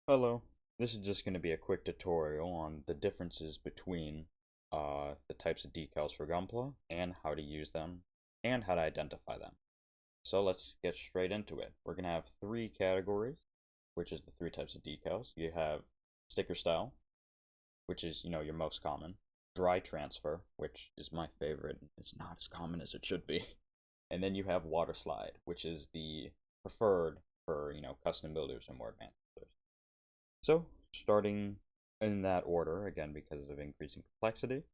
Hello, this is just going to be a quick tutorial on the differences between the types of decals for Gunpla and how to use them and how to identify them. So let's get straight into it. We're going to have three categories, which is the three types of decals. You have sticker style, which is, your most common. Dry transfer, which is my favorite. It's not as common as it should be. And then you have Waterslide, which is the preferred for, custom builders and more advanced builders. So, starting in that order, again, because of increasing complexity,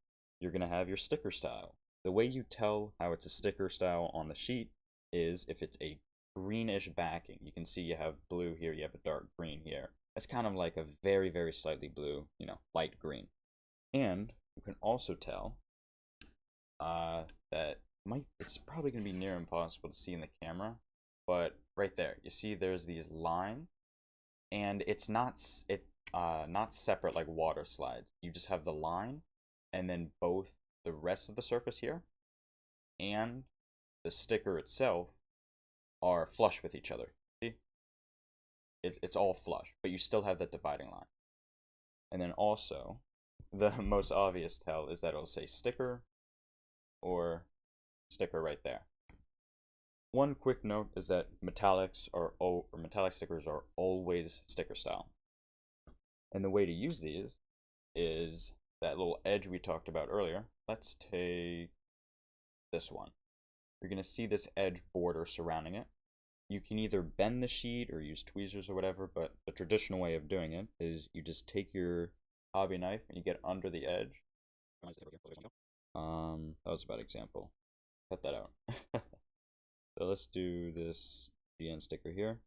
you're going to have your sticker style. The way you tell how it's a sticker style on the sheet is if it's a greenish backing. You can see you have blue here, you have a dark green here. That's kind of like a very, very slightly blue, light green. And you can also tell that it's probably going to be near impossible to see in the camera, but right there, you see there's these lines and it's not separate like water slides. You just have the line, and then both the rest of the surface here and the sticker itself are flush with each other. See, it's all flush, but you still have that dividing line. And then also, the most obvious tell is that it'll say sticker or sticker right there. One quick note is that metallic stickers are always sticker style. And the way to use these is that little edge we talked about earlier. Let's take this one. You're going to see this edge border surrounding it. You can either bend the sheet or use tweezers or whatever, but the traditional way of doing it is you just take your hobby knife and you get under the edge. That was a bad example. Cut that out. So let's do this GN sticker here.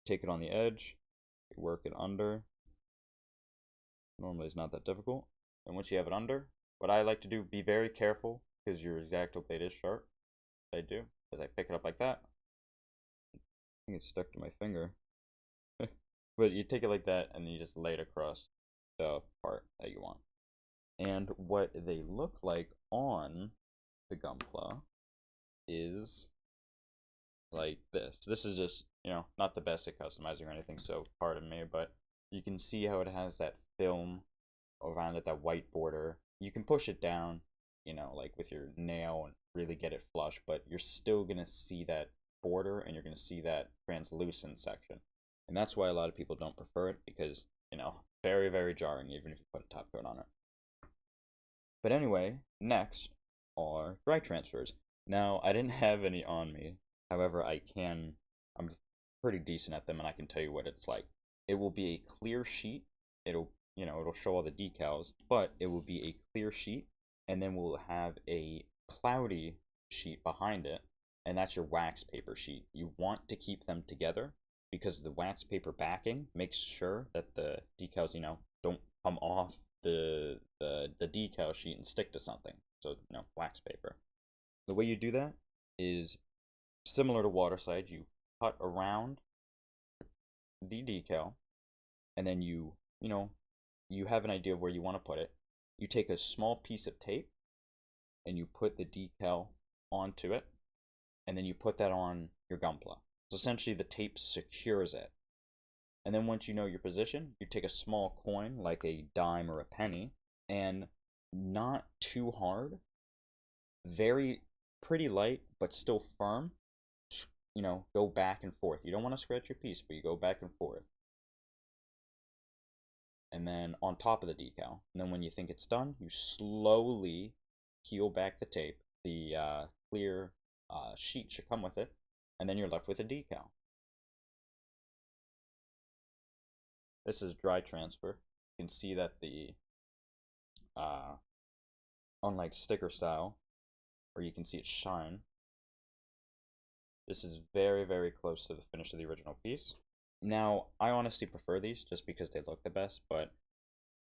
Take it on the edge, work it under. Normally it's not that difficult. And once you have it under, what I like to do, be very careful because your X-Acto blade is sharp. I do, as I pick it up like that. I think it's stuck to my finger. But you take it like that and then you just lay it across the part that you want. And what they look like on the Gunpla is like this. This is just, not the best at customizing or anything, so pardon me, but you can see how it has that film around it, that white border. You can push it down, like with your nail and really get it flush, but you're still going to see that border and you're going to see that translucent section. And that's why a lot of people don't prefer it because, very, very jarring even if you put a top coat on it. But anyway, next are dry transfers. Now, I didn't have any on me. However, I'm pretty decent at them and I can tell you what it's like. It will be a clear sheet. It'll show all the decals, but it will be a clear sheet, and then we'll have a cloudy sheet behind it, and that's your wax paper sheet. You want to keep them together because the wax paper backing makes sure that the decals, don't come off the decal sheet and stick to something. So, wax paper. The way you do that is similar to Waterslide. You cut around the decal, and then you have an idea of where you want to put it. You take a small piece of tape and you put the decal onto it, and then you put that on your Gunpla. So essentially the tape secures it. And then once you know your position, you take a small coin like a dime or a penny, and not too hard, pretty light but still firm, go back and forth. You don't want to scratch your piece, but you go back and forth. And then on top of the decal. And then when you think it's done, you slowly peel back the tape. The clear sheet should come with it, and then you're left with a decal. This is dry transfer. You can see that the unlike sticker style, where you can see it shine, this is very, very close to the finish of the original piece. Now, I honestly prefer these just because they look the best, but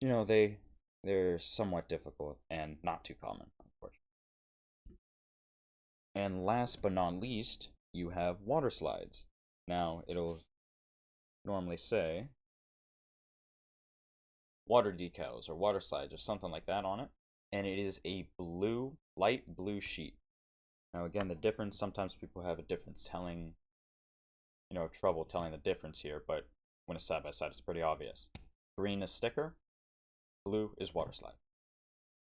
they're somewhat difficult and not too common, unfortunately. And last but not least, you have water slides. Now, it'll normally say water decals or water slides or something like that on it, and it is a light blue sheet. Now, again, the difference, sometimes people have a difference telling, trouble telling the difference here, but when it's side by side, it's pretty obvious. Green is sticker, blue is Waterslide.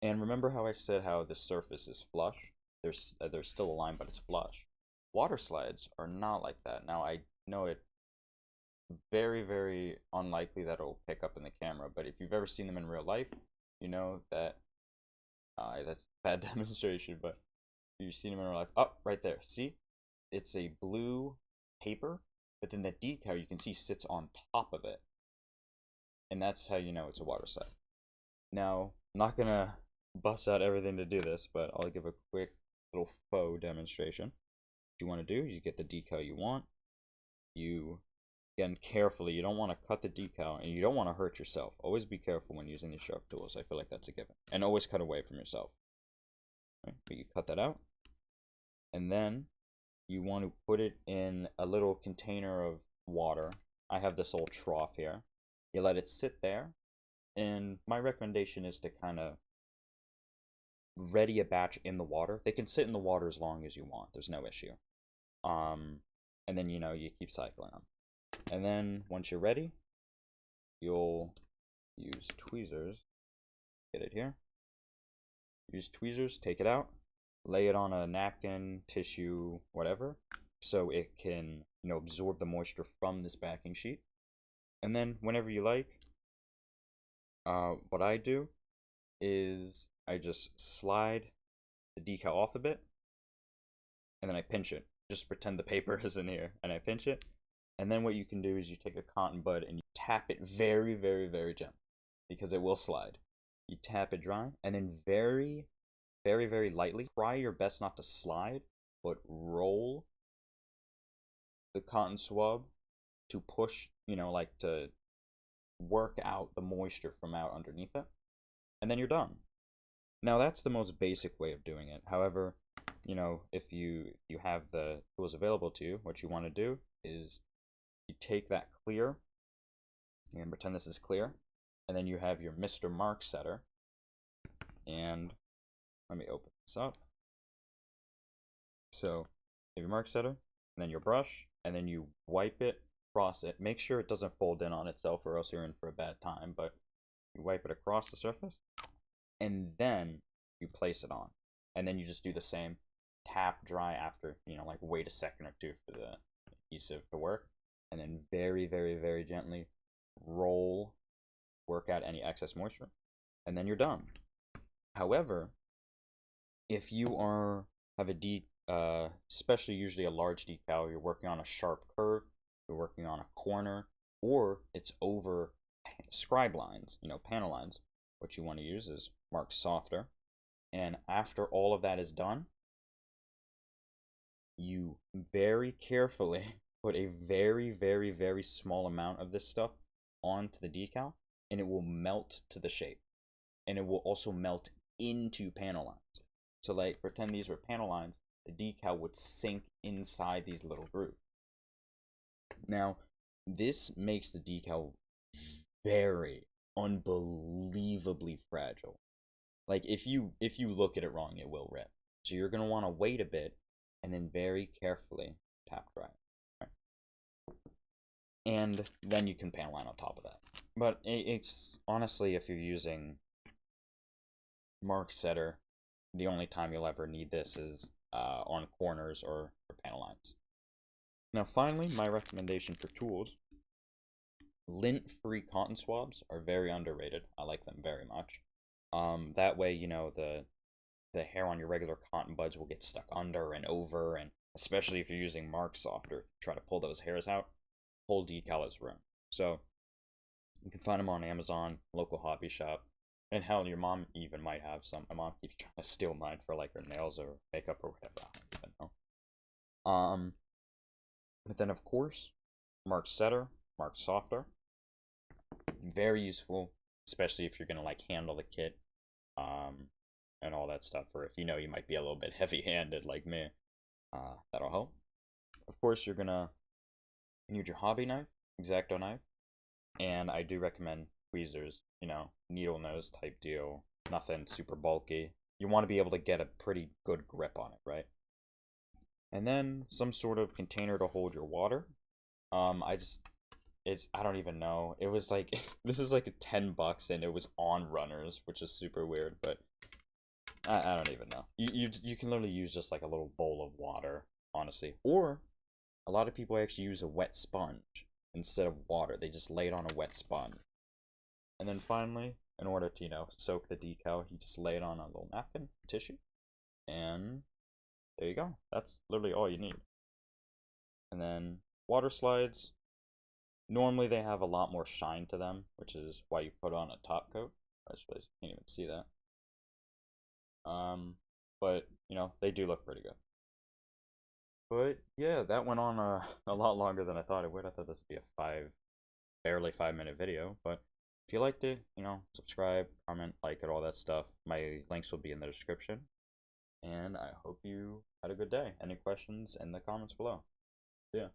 And remember how I said how the surface is flush? There's still a line, but it's flush. Waterslides are not like that. Now, I know it very, very unlikely that it'll pick up in the camera, but if you've ever seen them in real life, you know that that's a bad demonstration, but you've seen them in real life. Oh, right there. See? It's a blue paper, but then the decal you can see sits on top of it. And that's how you know it's a Waterslide. Now, I'm not gonna bust out everything to do this, but I'll give a quick little faux demonstration. What you want to do is you get the decal you want. You, again, carefully, you don't want to cut the decal, and you don't want to hurt yourself. Always be careful when using these sharp tools. I feel like that's a given. And always cut away from yourself. Right? But you cut that out, and then you want to put it in a little container of water. I have this old trough here. You let it sit there, and my recommendation is to kind of ready a batch in the water. They can sit in the water as long as you want. There's no issue. And then, you know, you keep cycling them. And then once you're ready, you'll use tweezers. Get it here. Use tweezers, take it out, lay it on a napkin, tissue, whatever, so it can, you know, absorb the moisture from this backing sheet. And then whenever you like, what I do is I just slide the decal off a bit, and then I pinch it. Just pretend the paper is in here, and I pinch it. And then what you can do is you take a cotton bud and you tap it very, very, very gently, because it will slide. You tap it dry, and then very, very, very lightly, try your best not to slide, but roll the cotton swab to push, you know, like to work out the moisture from out underneath it. And then you're done. Now that's the most basic way of doing it. However, you know, if you have the tools available to you, what you want to do is you take that clear, and pretend this is clear, and then you have your Mr. Mark setter, and let me open this up. So you have your mark setter, and then your brush, and then you wipe it across it. Make sure it doesn't fold in on itself, or else you're in for a bad time, but you wipe it across the surface, and then you place it on. And then you just do the same. Tap dry after, you know, like wait a second or two for the adhesive to work. And then very, very, very gently roll, work out any excess moisture. And then you're done. However, if you have a especially usually a large decal, you're working on a sharp curve, you're working on a corner, or it's over scribe lines, you know, panel lines, what you want to use is Mark Softer. And after all of that is done, you very carefully put a very, very, very small amount of this stuff onto the decal, and it will melt to the shape. And it will also melt into panel lines. So like, pretend these were panel lines, the decal would sink inside these little grooves. Now, this makes the decal very unbelievably fragile. Like, if you look at it wrong, it will rip. So you're going to want to wait a bit, and then very carefully tap dry. Right? And then you can panel line on top of that. But it's honestly, if you're using Mark Setter, the only time you'll ever need this is on corners or for panel lines. Now finally, my recommendation for tools. Lint-free cotton swabs are very underrated. I like them very much. That way, you know, the hair on your regular cotton buds will get stuck under and over, and especially if you're using Mark Softer, try to pull those hairs out, whole decal is ruined. So you can find them on Amazon, local hobby shop, and hell, your mom even might have some. My mom keeps trying to steal mine for like her nails or makeup or whatever. I don't even know. But then of course, Mark Setter, Mark Softer, very useful, especially if you're gonna like handle the kit, and all that stuff, or if you know you might be a little bit heavy-handed like me, that'll help. Of course, you're gonna need your hobby knife, X-Acto knife, and I do recommend tweezers, you know, needle nose type deal, nothing super bulky. You want to be able to get a pretty good grip on it, right? And then some sort of container to hold your water. I just it's I don't even know. It was like this is like $10 and it was on runners, which is super weird, but I don't even know. You can literally use just like a little bowl of water, honestly. Or a lot of people actually use a wet sponge instead of water. They just lay it on a wet sponge. And then finally, in order to, soak the decal, you just lay it on a little napkin, tissue, and there you go. That's literally all you need. And then water slides, normally they have a lot more shine to them, which is why you put on a top coat. I suppose you can't even see that. But they do look pretty good. But yeah, that went on a lot longer than I thought it would. I thought this would be barely 5 minute video. But if you liked it, subscribe, comment, like it, all that stuff. My links will be in the description. And I hope you had a good day. Any questions in the comments below? Yeah.